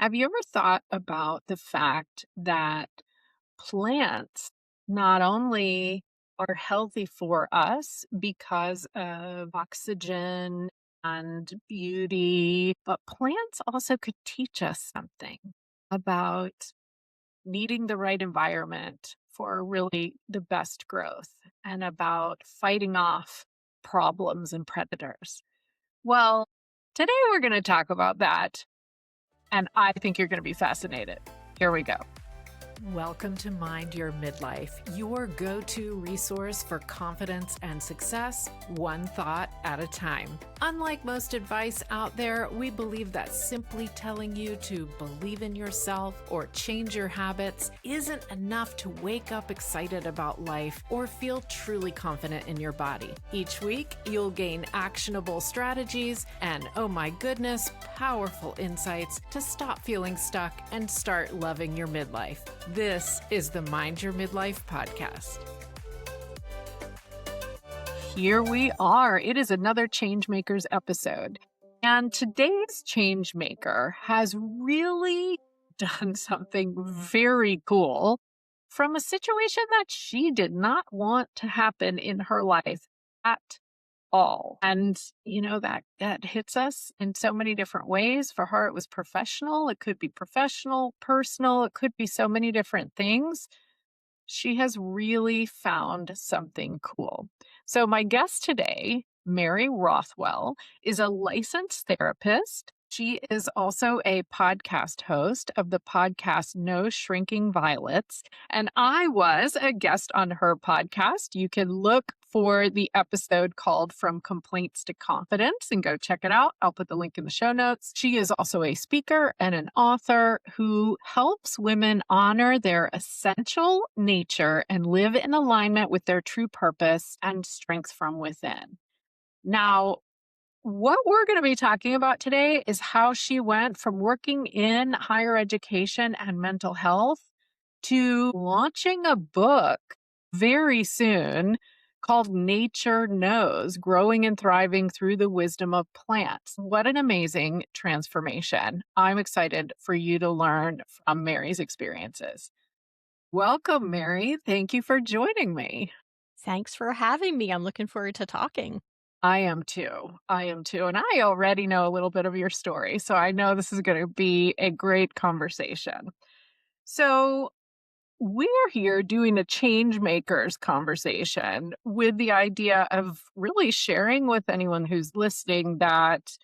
Have you ever thought about the fact that plants not only are healthy for us because of oxygen and beauty, but plants also could teach us something about needing the right environment for really the best growth and about fighting off problems and predators? Well, today we're going to talk about that, and I think you're going to be fascinated. Here we go. Welcome to Mind Your Midlife, your go-to resource for confidence and success, one thought at a time. Unlike most advice out there, we believe that simply telling you to believe in yourself or change your habits isn't enough to wake up excited about life or feel truly confident in your body. Each week, you'll gain actionable strategies and, oh my goodness, powerful insights to stop feeling stuck and start loving your midlife. This is the Mind Your Midlife podcast. Here we are. It is another Changemakers episode. And today's Changemaker has really done something very cool from a situation that she did not want to happen in her life at all. And, that hits us in so many different ways. For her, it was professional. It could be professional, personal. It could be so many different things. She has really found something cool. So my guest today, Mary Rothwell, is a licensed therapist. She is also a podcast host of the podcast No Shrinking Violets. And I was a guest on her podcast. You can look for the episode called From Complaints to Confidence and go check it out. I'll put the link in the show notes. She is also a speaker and an author who helps women honor their essential nature and live in alignment with their true purpose and strength from within. Now, what we're going to be talking about today is how she went from working in higher education and mental health to launching a book very soon called Nature Knows, Growing and Thriving Through the Wisdom of Plants. What an amazing transformation. I'm excited for you to learn from Mary's experiences. Welcome, Mary. Thank you for joining me. Thanks for having me. I'm looking forward to talking. I am too. And I already know a little bit of your story, so I know this is going to be a great conversation. So we're here doing a change makers conversation with the idea of really sharing with anyone who's listening that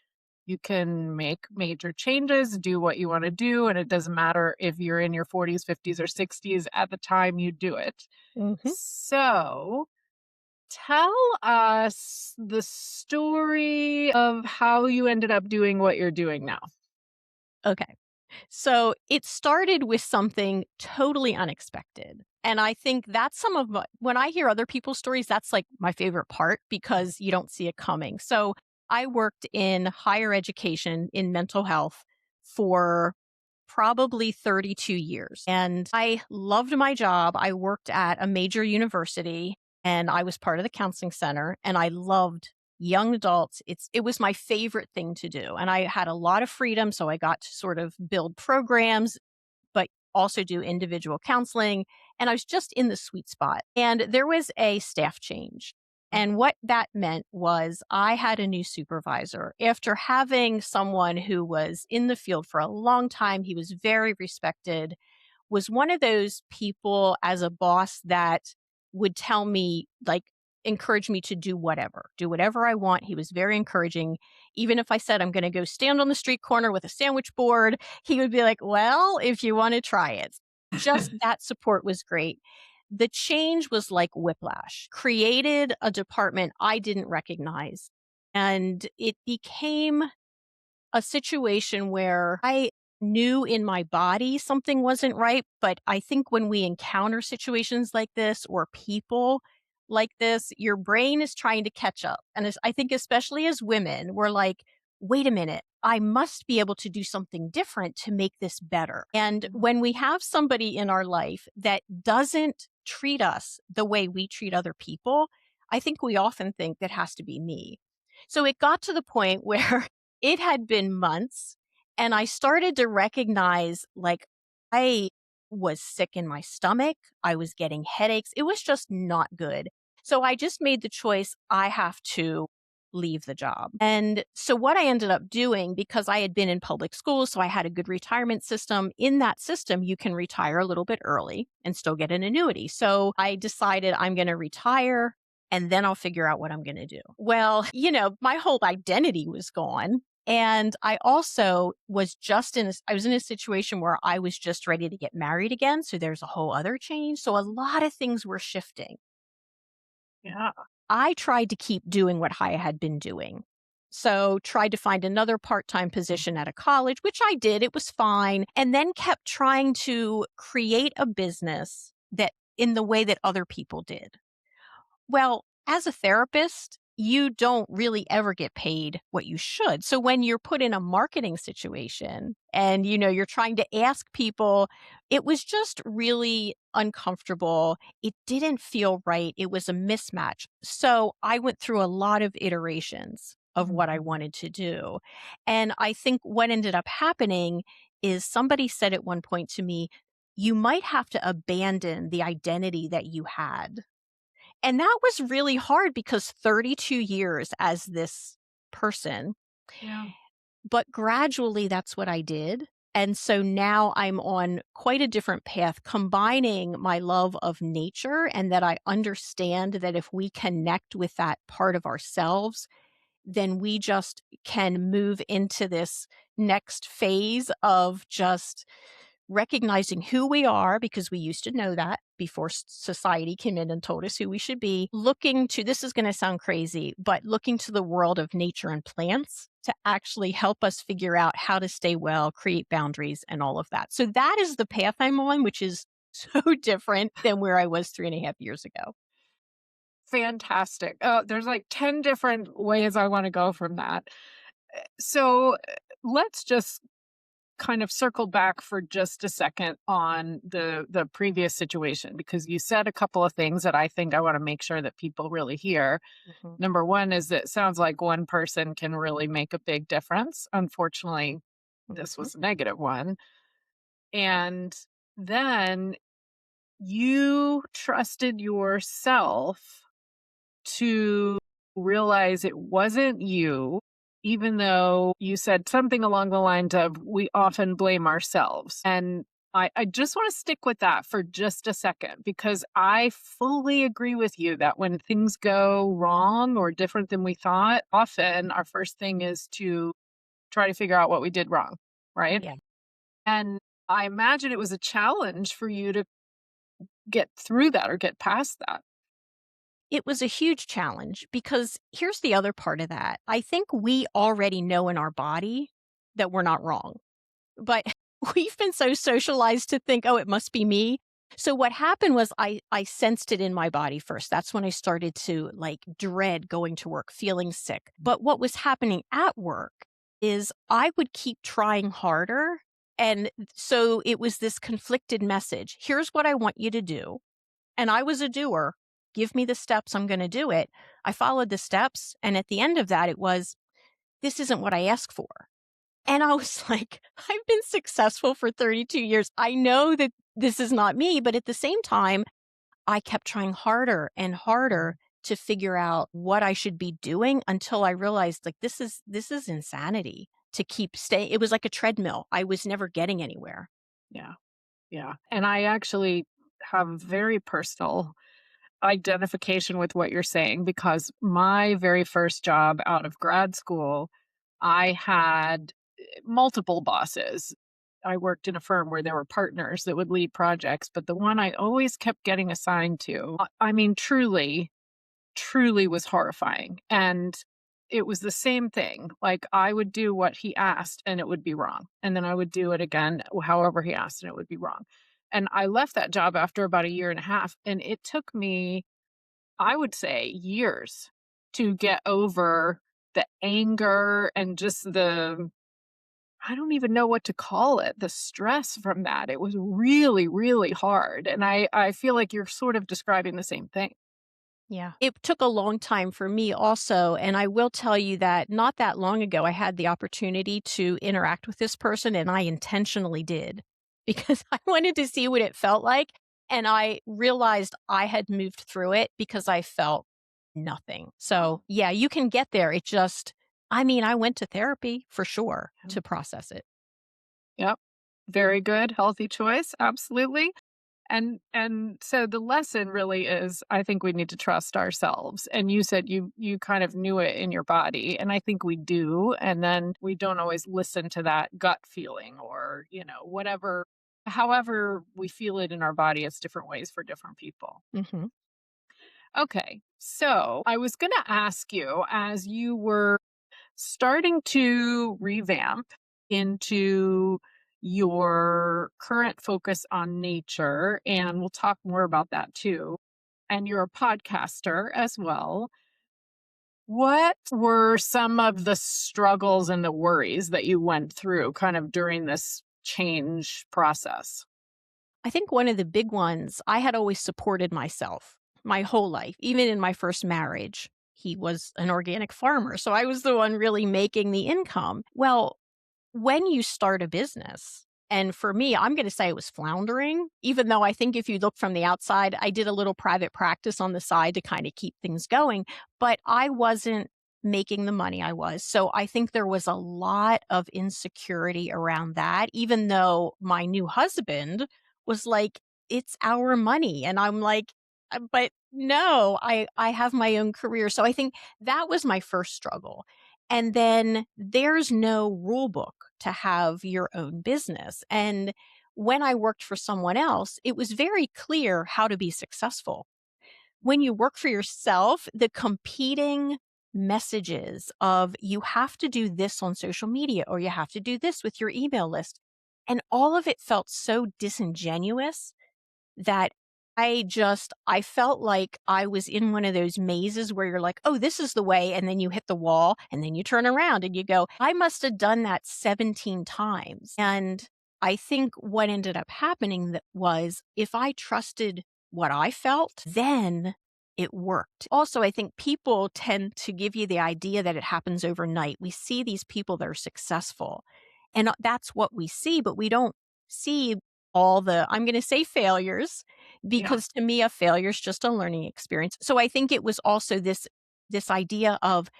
you can make major changes, do what you want to do, and it doesn't matter if you're in your 40s, 50s, or 60s at the time you do it. Mm-hmm. So tell us the story of how you ended up doing what you're doing now. Okay. So it started with something totally unexpected. And I think that's when I hear other people's stories, that's like my favorite part because you don't see it coming. So I worked in higher education in mental health for probably 32 years. And I loved my job. I worked at a major university and I was part of the counseling center and I loved young adults. It was my favorite thing to do. And I had a lot of freedom. So I got to sort of build programs, but also do individual counseling. And I was just in the sweet spot. And there was a staff change. And what that meant was I had a new supervisor. After having someone who was in the field for a long time, he was very respected, was one of those people as a boss that would tell me, encourage me to do whatever I want. He was very encouraging. Even if I said, I'm going to go stand on the street corner with a sandwich board, he would be like, well, if you want to try it. Just that support was great. The change was like whiplash, created a department I didn't recognize. And it became a situation where I knew in my body something wasn't right. But I think when we encounter situations like this or people like this, your brain is trying to catch up. And I think especially as women, we're like, wait a minute, I must be able to do something different to make this better. And when we have somebody in our life that doesn't treat us the way we treat other people, I think we often think that has to be me. So it got to the point where it had been months And I started to recognize like I was sick in my stomach. I was getting headaches. It was just not good. So I just made the choice I have to leave the job. And so what I ended up doing, because I had been in public school, so I had a good retirement system. In that system, you can retire a little bit early and still get an annuity. So I decided I'm going to retire and then I'll figure out what I'm going to do. Well, my whole identity was gone. And I also was I was in a situation where I was just ready to get married again. So there's a whole other change. So a lot of things were shifting. Yeah. I tried to keep doing what I had been doing. So tried to find another part-time position at a college, which I did. It was fine. And then kept trying to create a business that in the way that other people did. Well, as a therapist, you don't really ever get paid what you should. So when you're put in a marketing situation and you're trying to ask people, it was just really uncomfortable. It didn't feel right. It was a mismatch. So I went through a lot of iterations of what I wanted to do. And I think what ended up happening is somebody said at one point to me, you might have to abandon the identity that you had. And that was really hard because 32 years as this person, Yeah. but gradually that's what I did. And so now I'm on quite a different path, combining my love of nature and that I understand that if we connect with that part of ourselves, then we just can move into this next phase of just recognizing who we are, because we used to know that before society came in and told us who we should be, looking to, this is going to sound crazy, but looking to the world of nature and plants to actually help us figure out how to stay well, create boundaries, and all of that. So that is the path I'm on, which is so different than where I was 3.5 years ago. Fantastic. There's like 10 different ways I want to go from that. So let's just kind of circle back for just a second on the previous situation, because you said a couple of things that I think I want to make sure that people really hear. Mhm. Number one is that it sounds like one person can really make a big difference. Unfortunately, this Mhm. was a negative one. And then you trusted yourself to realize it wasn't you, even though you said something along the lines of, we often blame ourselves. And I just want to stick with that for just a second, because I fully agree with you that when things go wrong or different than we thought, often our first thing is to try to figure out what we did wrong. Right. Yeah. And I imagine it was a challenge for you to get through that or get past that. It was a huge challenge because here's the other part of that. I think we already know in our body that we're not wrong, but we've been so socialized to think, oh, it must be me. So what happened was I sensed it in my body first. That's when I started to like dread going to work, feeling sick. But what was happening at work is I would keep trying harder. And so it was this conflicted message. Here's what I want you to do. And I was a doer. Give me the steps. I'm going to do it. I followed the steps. And at the end of that, it was, this isn't what I asked for. And I was like, I've been successful for 32 years. I know that this is not me. But at the same time, I kept trying harder and harder to figure out what I should be doing until I realized like, this is insanity to keep staying. It was like a treadmill. I was never getting anywhere. Yeah. Yeah. And I actually have very personal identification with what you're saying, because my very first job out of grad school, I had multiple bosses. I worked in a firm where there were partners that would lead projects, but the one I always kept getting assigned to, I mean, truly, truly was horrifying. And it was the same thing. Like I would do what he asked and it would be wrong. And then I would do it again, however he asked, and it would be wrong. And I left that job after about a year and a half. And it took me, I would say, years to get over the anger and just I don't even know what to call it, the stress from that. It was really, really hard. And I feel like you're sort of describing the same thing. Yeah. It took a long time for me also. And I will tell you that not that long ago, I had the opportunity to interact with this person, and I intentionally did because I wanted to see what it felt like. And I realized I had moved through it because I felt nothing. So, yeah, you can get there. It just, I mean, I went to therapy for sure to process it. Yep. Very good, healthy choice. Absolutely. And so the lesson really is I think we need to trust ourselves. And you said you kind of knew it in your body, and I think we do, and then we don't always listen to that gut feeling or, whatever however we feel it in our body, it's different ways for different people. Hmm. Okay. So, I was going to ask you as you were starting to revamp into your current focus on nature, and we'll talk more about that too. And you're a podcaster as well. What were some of the struggles and the worries that you went through kind of during this change process? I think one of the big ones, I had always supported myself my whole life, even in my first marriage. He was an organic farmer, so I was the one really making the income. Well, when you start a business, and for me, I'm going to say it was floundering, even though I think if you look from the outside, I did a little private practice on the side to kind of keep things going, but I wasn't making the money I was. So I think there was a lot of insecurity around that, even though my new husband was like, it's our money. And I'm like, but no, I have my own career. So I think that was my first struggle. And then there's no rule book to have your own business. And when I worked for someone else, it was very clear how to be successful. When you work for yourself, the competing messages of you have to do this on social media or you have to do this with your email list. And all of it felt so disingenuous that I felt like I was in one of those mazes where you're like, "Oh, this is the way," and then you hit the wall, and then you turn around and you go, "I must have done that 17 times." And I think what ended up happening that was if I trusted what I felt, then it worked. Also, I think people tend to give you the idea that it happens overnight. We see these people that are successful, and that's what we see, but we don't see all the, I'm going to say failures, Yeah. because to me a failure is just a learning experience. So I think it was also this idea of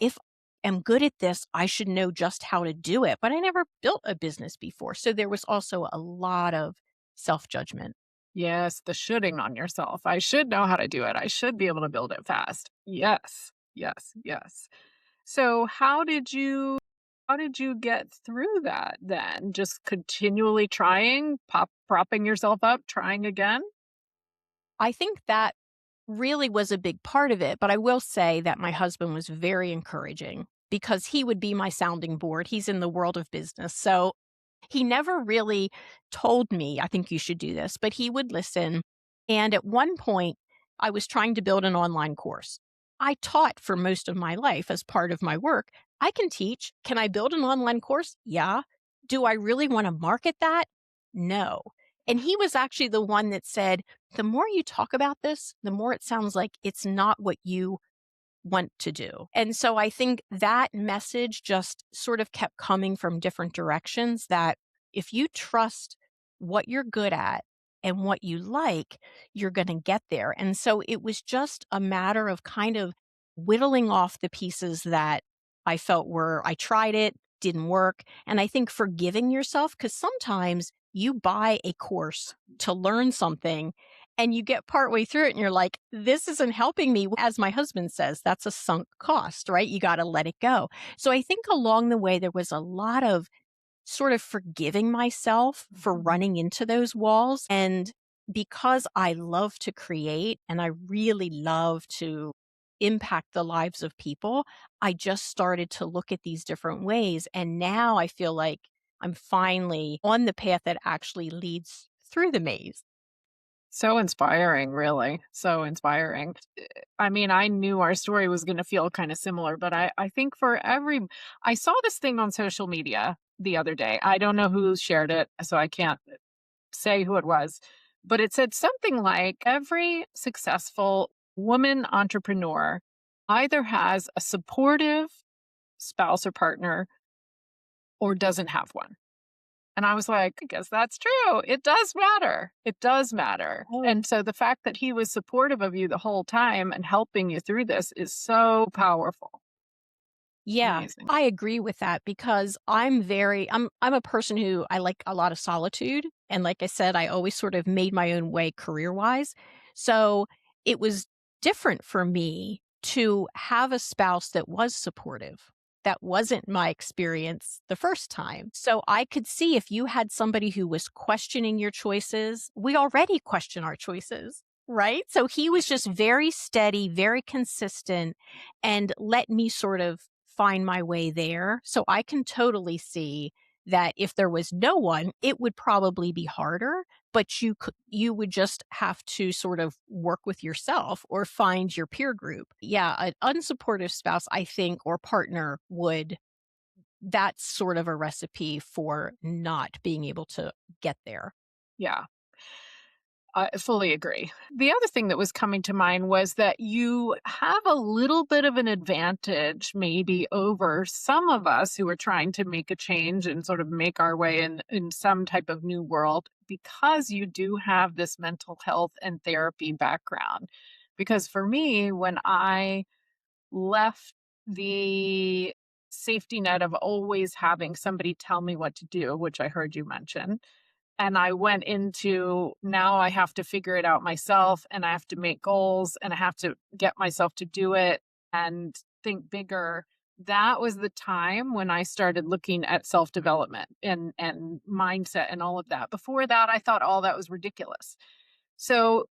if I'm good at this, I should know just how to do it. But I never built a business before. So there was also a lot of self-judgment. Yes, the shoulding on yourself. I should know how to do it. I should be able to build it fast. Yes. Yes. Yes. So how did you get through that then? Just continually trying, propping yourself up, trying again? I think that really was a big part of it, but I will say that my husband was very encouraging because he would be my sounding board. He's in the world of business. So he never really told me, I think you should do this, but he would listen. And at one point, I was trying to build an online course. I taught for most of my life as part of my work. I can teach. Can I build an online course? Yeah. Do I really want to market that? No. And he was actually the one that said, the more you talk about this, the more it sounds like it's not what you want to do. And so I think that message just sort of kept coming from different directions that if you trust what you're good at and what you like, you're going to get there. And so it was just a matter of kind of whittling off the pieces that I felt were, I tried it, didn't work. And I think forgiving yourself, because sometimes you buy a course to learn something and you get partway through it and you're like, this isn't helping me. As my husband says, that's a sunk cost, right? You got to let it go. So I think along the way, there was a lot of sort of forgiving myself for running into those walls. And because I love to create and I really love to impact the lives of people, I just started to look at these different ways. And now I feel like I'm finally on the path that actually leads through the maze. So inspiring, really. So inspiring. I mean, I knew our story was going to feel kind of similar, but I think I saw this thing on social media the other day. I don't know who shared it, so I can't say who it was, but it said something like every successful woman entrepreneur either has a supportive spouse or partner or doesn't have one. And I was like, I guess that's true. It does matter. It does matter. Oh, And so the fact that he was supportive of you the whole time and helping you through this is so powerful. yeah, Amazing. I agree with that because I'm a person who I like a lot of solitude. And like I said, I always sort of made my own way career-wise. So it was different for me to have a spouse that was supportive. That wasn't my experience the first time. So I could see if you had somebody who was questioning your choices, we already question our choices, right? So he was just very steady, very consistent, and let me sort of find my way there. So I can totally see that if there was no one, it would probably be harder, but you would just have to sort of work with yourself or find your peer group. Yeah, an unsupportive spouse, I think, or partner would that's sort of a recipe for not being able to get there. Yeah. I fully agree. The other thing that was coming to mind was that you have a little bit of an advantage, maybe over some of us who are trying to make a change and sort of make our way in some type of new world, because you do have this mental health and therapy background. Because for me, when I left the safety net of always having somebody tell me what to do, which I heard you mention, and I went into now I have to figure it out myself and I have to make goals and I have to get myself to do it and think bigger. That was the time when I started looking at self-development and mindset and all of that. Before that, I thought all that was ridiculous. So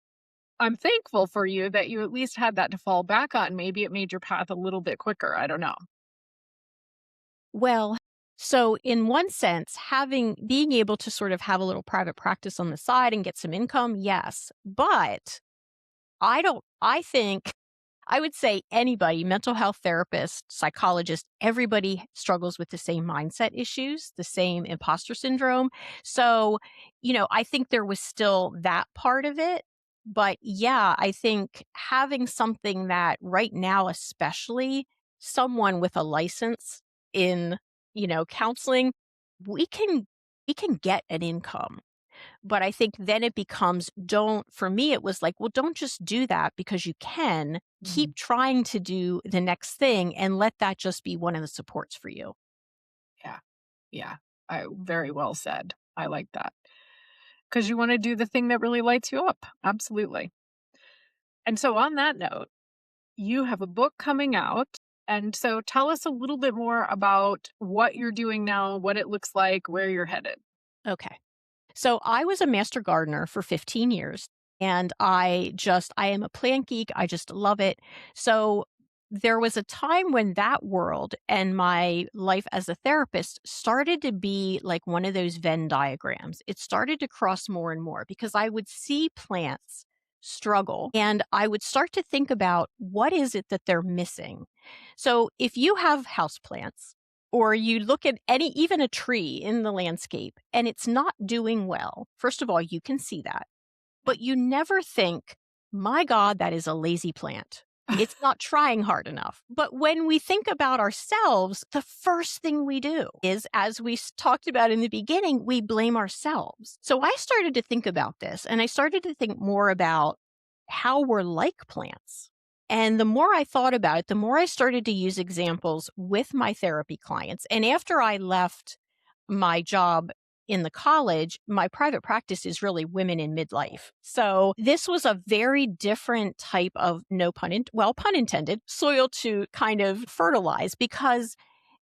I'm thankful for you that you at least had that to fall back on. Maybe it made your path a little bit quicker. I don't know. Well, so in one sense, being able to sort of have a little private practice on the side and get some income, yes. But I think I would say anybody, mental health therapist, psychologist, everybody struggles with the same mindset issues, the same imposter syndrome. So, I think there was still that part of it. But yeah, I think having something that right now, especially someone with a license in, counseling, we can we can get an income. But I think then it becomes for me, it was like, well, don't just do that because you can. Mhm. Keep trying to do the next thing and let that just be one of the supports for you. Yeah. Yeah. Very well said. I like that. Because you want to do the thing that really lights you up. Absolutely. And so, on that note, you have a book coming out. And so, tell us a little bit more about what you're doing now, what it looks like, where you're headed. Okay. So I was a master gardener for 15 years and I am a plant geek. I just love it. So there was a time when that world and my life as a therapist started to be like one of those Venn diagrams. It started to cross more and more because I would see plants struggle and I would start to think about what is it that they're missing. So if you have houseplants, or you look at even a tree in the landscape and it's not doing well. First of all, you can see that, but you never think, my God, that is a lazy plant. It's not trying hard enough. But when we think about ourselves, the first thing we do is, as we talked about in the beginning, we blame ourselves. So I started to think about this and I started to think more about how we're like plants. And the more I thought about it, the more I started to use examples with my therapy clients. And after I left my job in the college, my private practice is really women in midlife. So this was a very different type of pun intended, soil to kind of fertilize because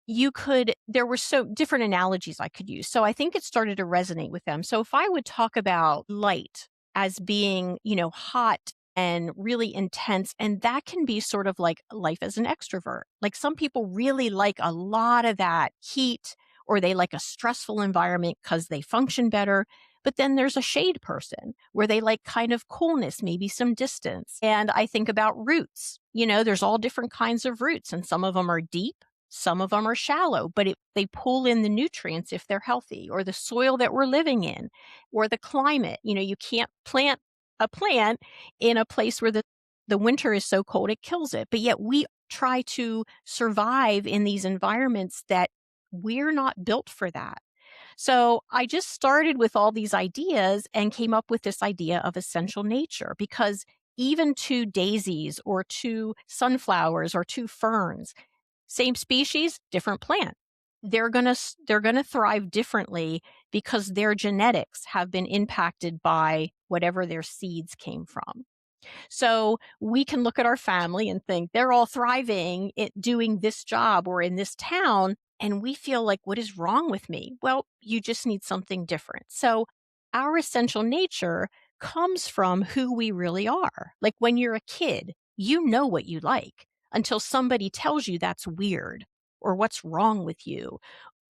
there were so different analogies I could use. So I think it started to resonate with them. So if I would talk about light as being, hot and really intense, and that can be sort of like life as an extrovert. Like some people really like a lot of that heat or they like a stressful environment because they function better. But then there's a shade person where they like kind of coolness, maybe some distance. And I think about roots. There's all different kinds of roots, and some of them are deep. Some of them are shallow, but they pull in the nutrients if they're healthy, or the soil that we're living in, or the climate. You can't plant a plant in a place where the the winter is so cold it kills it. But yet we try to survive in these environments that we're not built for that. So I just started with all these ideas and came up with this idea of essential nature because even two daisies or two sunflowers or two ferns, same species, different plant. They're going to thrive differently because their genetics have been impacted by whatever their seeds came from. So we can look at our family and think they're all thriving at doing this job or in this town. And we feel like, what is wrong with me? Well, you just need something different. So our essential nature comes from who we really are. Like when you're a kid, you know what you like until somebody tells you that's weird or what's wrong with you.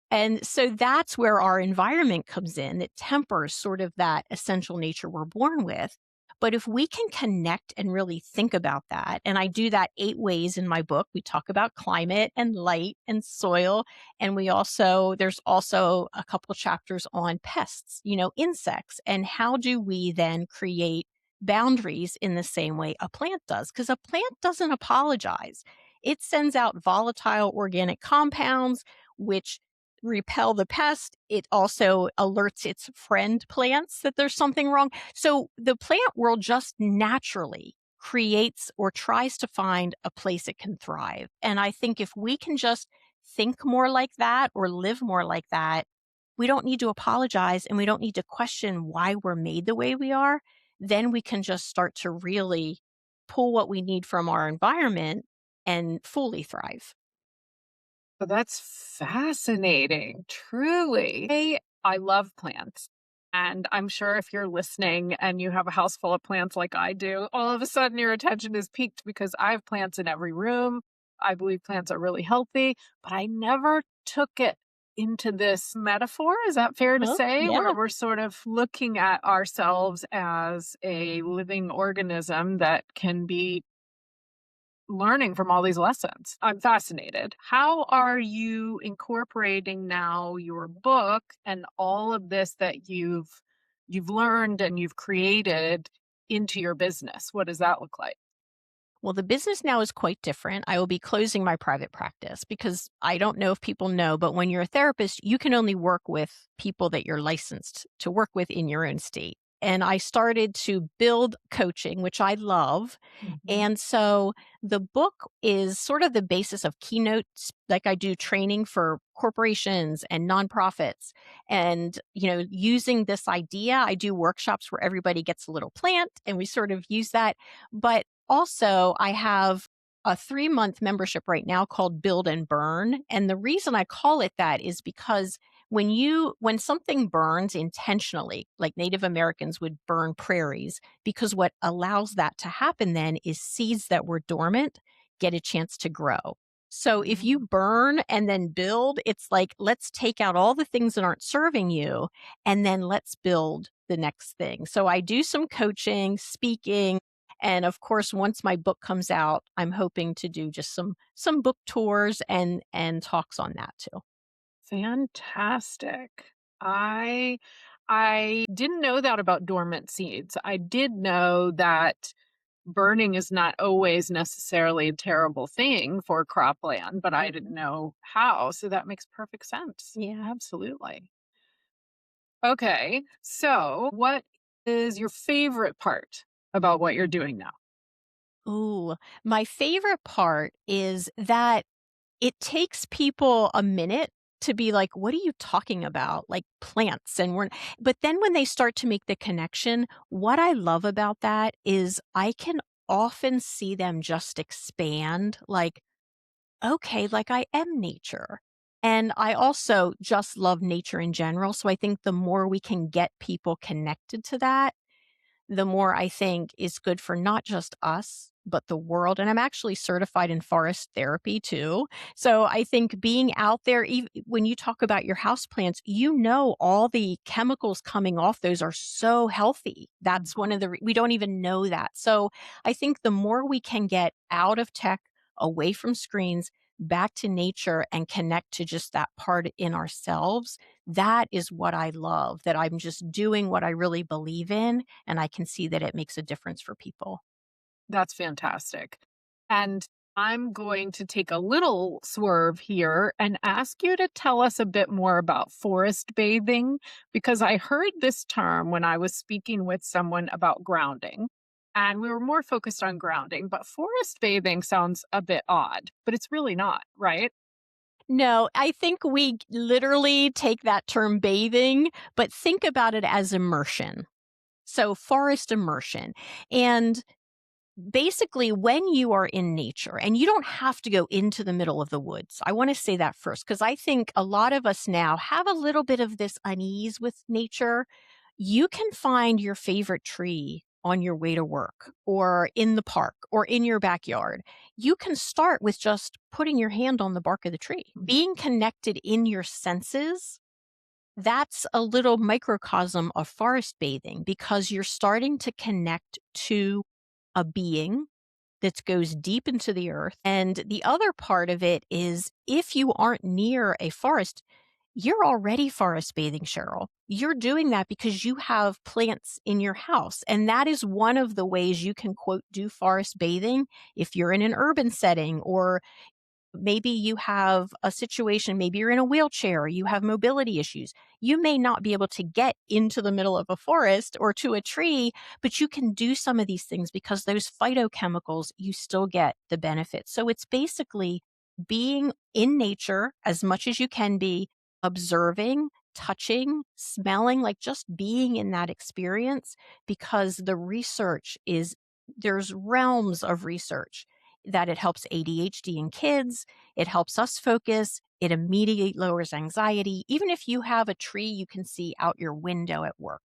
And so that's where our environment comes in that tempers sort of that essential nature we're born with. But if we can connect and really think about that, and I do that 8 ways in my book, we talk about climate and light and soil. And there's also a couple chapters on pests, insects, and how do we then create boundaries in the same way a plant does? Because a plant doesn't apologize. It sends out volatile organic compounds, which repel the pest. It also alerts its friend plants that there's something wrong. So the plant world just naturally creates or tries to find a place it can thrive. And I think if we can just think more like that or live more like that, we don't need to apologize and we don't need to question why we're made the way we are. Then we can just start to really pull what we need from our environment and fully thrive. Oh, that's fascinating, truly. I love plants. And I'm sure if you're listening and you have a house full of plants like I do, all of a sudden your attention is piqued because I have plants in every room. I believe plants are really healthy, but I never took it into this metaphor. Is that fair to Oh, say? Where yeah. we're sort of looking at ourselves as a living organism that can be learning from all these lessons. I'm fascinated. How are you incorporating now your book and all of this that you've learned and you've created into your business? What does that look like? Well, the business now is quite different. I will be closing my private practice because I don't know if people know, but when you're a therapist, you can only work with people that you're licensed to work with in your own state. And I started to build coaching, which I love. Mhm. And so the book is sort of the basis of keynotes, like I do training for corporations and nonprofits. And, using this idea, I do workshops where everybody gets a little plant and we sort of use that. But also, I have a 3-month membership right now called Build and Burn. And the reason I call it that is because when something burns intentionally, like Native Americans would burn prairies, because what allows that to happen then is seeds that were dormant get a chance to grow. So if you Mm. burn and then build, it's like, let's take out all the things that aren't serving you and then let's build the next thing. So I do some coaching, speaking, and of course, once my book comes out, I'm hoping to do just some book tours and talks on that too. Fantastic. I I didn't know that about dormant seeds. I did know that burning is not always necessarily a terrible thing for cropland, but I didn't Mhm. know how. So that makes perfect sense. Yeah. Absolutely. Okay. So, what is your favorite part about what you're doing now? Ooh, my favorite part is that it takes people a minute to be like, "What are you talking about?" Like plants and we're but then when they start to make the connection, what I love about that is I can often see them just expand like, "Okay, like I am nature." And I also just love nature in general, so I think the more we can get people connected to that, the more I think is good for not just us, but the world. And I'm actually certified in forest therapy too. So I think being out there, when you talk about your houseplants, all the chemicals coming off those are so healthy. That's one of we don't even know that. So I think the more we can get out of tech, away from screens, back to nature and connect to just that part in ourselves, that is what I love, that I'm just doing what I really believe in and I can see that it makes a difference for people. That's fantastic. And I'm going to take a little swerve here and ask you to tell us a bit more about forest bathing, because I heard this term when I was speaking with someone about grounding. And we were more focused on grounding, but forest bathing sounds a bit odd, but it's really not, right? No, I think we literally take that term bathing, but think about it as immersion. So forest immersion. And basically, when you are in nature, and you don't have to go into the middle of the woods. I want to say that first, because I think a lot of us now have a little bit of this unease with nature. You can find your favorite tree on your way to work or in the park or in your backyard. You can start with just putting your hand on the bark of the tree. Being connected in your senses, that's a little microcosm of forest bathing because you're starting to connect to a being that goes deep into the earth. And the other part of it is if you aren't near a forest, you're already forest bathing, Cheryl. You're doing that because you have plants in your house. And that is one of the ways you can, quote, do forest bathing if you're in an urban setting, or maybe you have a situation, maybe you're in a wheelchair, or you have mobility issues. You may not be able to get into the middle of a forest or to a tree, but you can do some of these things because those phytochemicals, you still get the benefits. So it's basically being in nature as much as you can be, observing, touching, smelling, like just being in that experience, because the research is, there's realms of research that it helps ADHD in kids. It helps us focus. It immediately lowers anxiety. Even if you have a tree you can see out your window at work,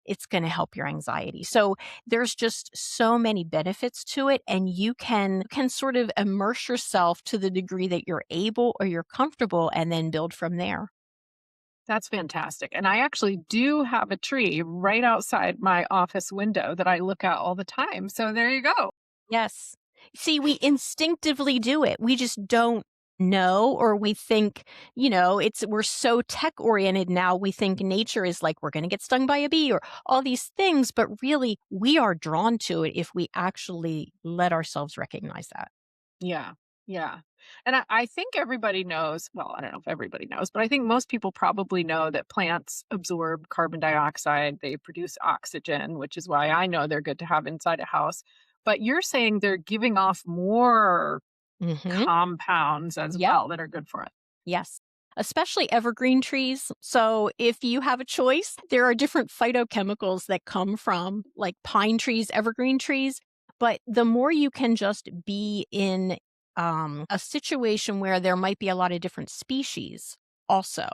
it's going to help your anxiety. So there's just so many benefits to it. And you can sort of immerse yourself to the degree that you're able or you're comfortable and then build from there. That's fantastic. And I actually do have a tree right outside my office window that I look at all the time. So there you go. Yes. See, we instinctively do it. We just don't know, or we think, we're so tech oriented now. We think nature is like we're going to get stung by a bee or all these things, but really we are drawn to it if we actually let ourselves recognize that. Yeah. Yeah. And I think everybody knows, well, I don't know if everybody knows, but I think most people probably know that plants absorb carbon dioxide. They produce oxygen, which is why I know they're good to have inside a house. But you're saying they're giving off more Hmm. compounds as Yep. well that are good for it. Yes. Especially evergreen trees. So if you have a choice, there are different phytochemicals that come from like pine trees, evergreen trees. But the more you can just be in a situation where there might be a lot of different species also.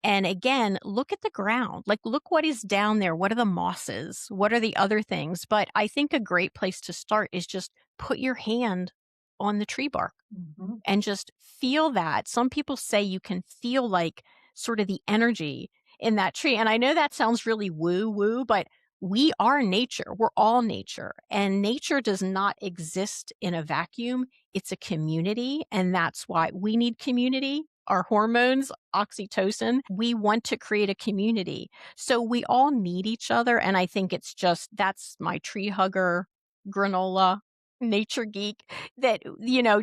And again, look at the ground. Like, look what is down there. What are the mosses? What are the other things? But I think a great place to start is just put your hand on the tree bark Mhm. and just feel that. Some people say you can feel like sort of the energy in that tree. And I know that sounds really woo woo, but we are nature. We're all nature. And nature does not exist in a vacuum. It's a community. And that's why we need community. Our hormones, oxytocin, we want to create a community. So we all need each other. And I think it's just that's my tree hugger, granola, nature geek that,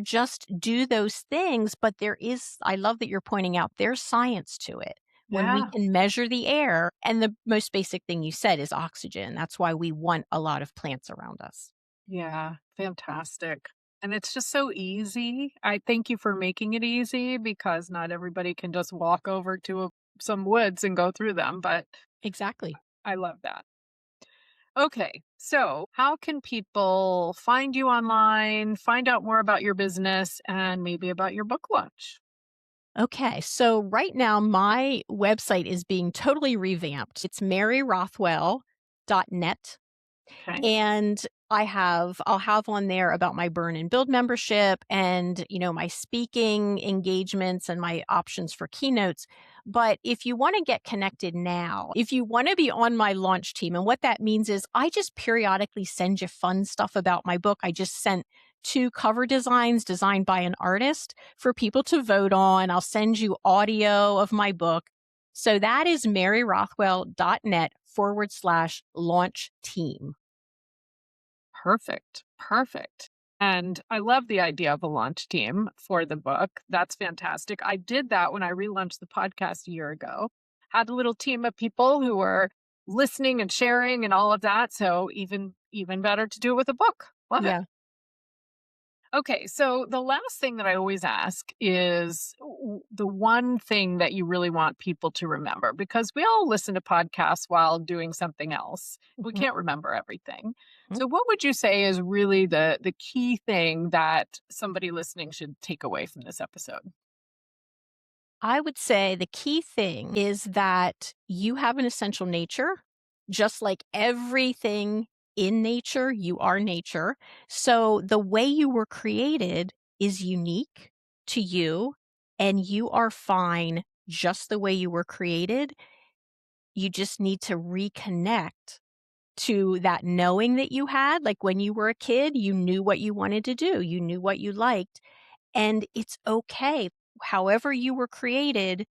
just do those things. But I love that you're pointing out there's science to it. When we Yeah. can measure the air, and the most basic thing you said is oxygen. That's why we want a lot of plants around us. Yeah. Fantastic. And it's just so easy. I thank you for making it easy because not everybody can just walk over to some woods and go through them, but Exactly. I love that. Okay. So, how can people find you online, find out more about your business, and maybe about your book launch? Okay, so right now my website is being totally revamped. It's maryrothwell.net. Okay. And I'll have on there about my Burn and Build membership and, my speaking engagements and my options for keynotes. But if you want to get connected now, if you want to be on my launch team, and what that means is I just periodically send you fun stuff about my book. I just sent 2 cover designs designed by an artist for people to vote on. I'll send you audio of my book. So that is maryrothwell.net/launch team. Perfect. Perfect. And I love the idea of a launch team for the book. That's fantastic. I did that when I relaunched the podcast a year ago. Had a little team of people who were listening and sharing and all of that. So even better to do it with a book. Love it. Yeah. Okay, so the last thing that I always ask is the one thing that you really want people to remember, because we all listen to podcasts while doing something else. We Mhm. can't remember everything. Mhm. So what would you say is really the key thing that somebody listening should take away from this episode? I would say the key thing is that you have an essential nature, just like everything in nature, you are nature. So the way you were created is unique to you, and you are fine just the way you were created. You just need to reconnect to that knowing that you had. Like when you were a kid, you knew what you wanted to do, you knew what you liked, and it's okay. However, you were created,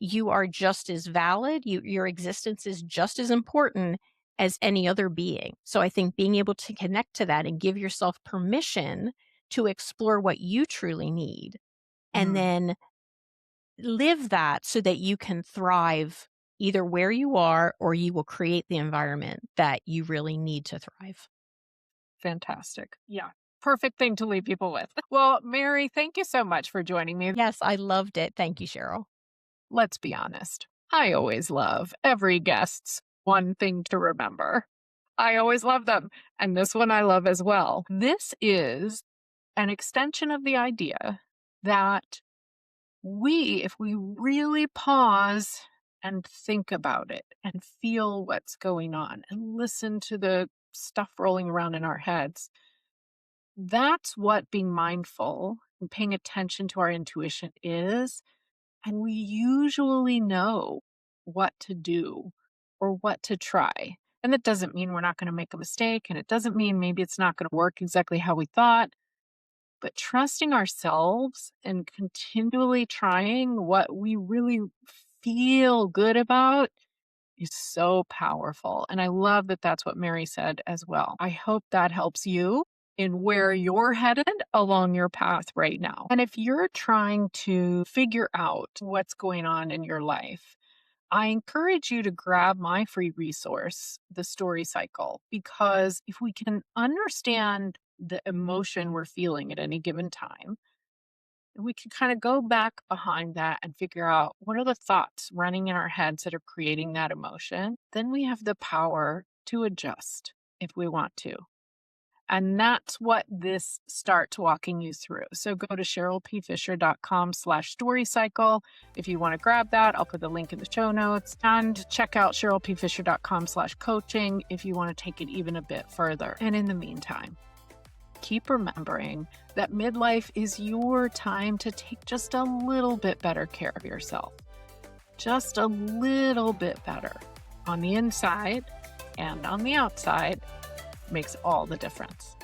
you are just as valid. Your existence is just as important as any other being. So I think being able to connect to that and give yourself permission to explore what you truly need, and Mm, then live that so that you can thrive either where you are, or you will create the environment that you really need to thrive. fantastic. Yeah. Perfect thing to leave people with. Well, Mary, thank you so much for joining me. Yes, I loved it. Thank you, Cheryl. Let's be honest. I always love every guest's one thing to remember. I always love them. And this one I love as well. This is an extension of the idea that if we really pause and think about it and feel what's going on and listen to the stuff rolling around in our heads, that's what being mindful and paying attention to our intuition is. And we usually know what to do or what to try. And that doesn't mean we're not going to make a mistake. And it doesn't mean maybe it's not going to work exactly how we thought. But trusting ourselves and continually trying what we really feel good about is so powerful. And I love that that's what Mary said as well. I hope that helps you in where you're headed along your path right now. And if you're trying to figure out what's going on in your life, I encourage you to grab my free resource, The Story Cycle, because if we can understand the emotion we're feeling at any given time, we can kind of go back behind that and figure out what are the thoughts running in our heads that are creating that emotion. Then we have the power to adjust if we want to. And that's what this starts walking you through. So go to cherylpfisher.com/story cycle. If you want to grab that, I'll put the link in the show notes, and check out cherylpfisher.com/coaching if you want to take it even a bit further. And in the meantime, keep remembering that midlife is your time to take just a little bit better care of yourself. Just a little bit better on the inside and on the outside makes all the difference.